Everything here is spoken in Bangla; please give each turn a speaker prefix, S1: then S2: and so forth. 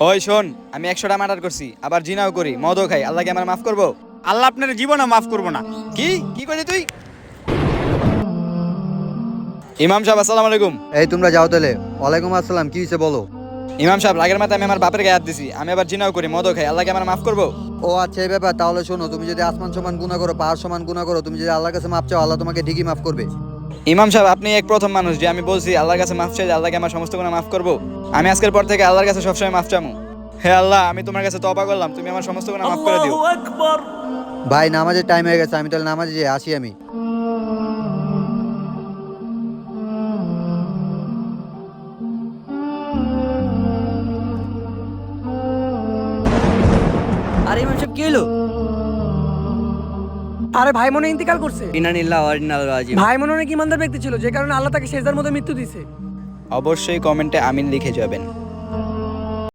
S1: ওই শোন, আমি 100টা মার্ডার করছি, আবার জিনাও করি, মদও খাই, আল্লাহ কি আমার মাফ করবো?
S2: আল্লাহ আপনার জীবনে মাফ করবো না।
S1: কি কি করলি তুই? ইমাম সাহেব আসসালামু আলাইকুম।
S3: এই তোমরা যাও তাহলে। ওয়ালাইকুম আসসালাম, কি হয়েছে বলো?
S1: ইমাম সাহেব, রাগের মাথায় আমি আমার বাপের গায়ে হাত দিছি, আমি আবার জিনাও করি, মদও খাই, আল্লাহ কি আমার মাফ করবো?
S3: ও আচ্ছা, এই ব্যাপার। তাহলে শোনো, তুমি যদি আসমান সমান গুনাহ করো, পাহাড় সমান গুনাহ করো, তুমি যদি আল্লাহর কাছে মাপ চাও, আল্লাহ তোমাকে ঠিকই মাফ করবে।
S1: ইমাম সাহেব, আপনি এক প্রথম মানুষ যে আমি বলছি আল্লাহর কাছে মাফ চাই, আল্লাহকে আমার সমস্ত গুনাহ মাফ করবো। আমি আজকের পর থেকে আল্লাহর কাছে সবসময় মাফ চামু। হে আল্লাহ, আমি তোমার কাছে তওবা করলাম, তুমি আমার সমস্ত গুনাহ মাফ করে দিও।
S3: ভাই, নামাজের টাইম হয়ে গেছে, আমি তাহলে নামাজে যেয়ে আসি আমি।
S4: আরে ইমাম সাহেব কি হলো?
S5: আরে ভাই মনে ইন্তিকাল করছে।
S4: ইনানিল্লাহ ওয়া ইন্না ইলাইহি রাজিউন।
S5: ভাই মনে অনেক ইমানদার ব্যক্তি ছিল, যে কারণে আল্লাহ তাকে সেজদার মধ্যে মৃত্যু দিছে।
S1: অবশ্যই কমেন্টে আমিন লিখে যাবেন।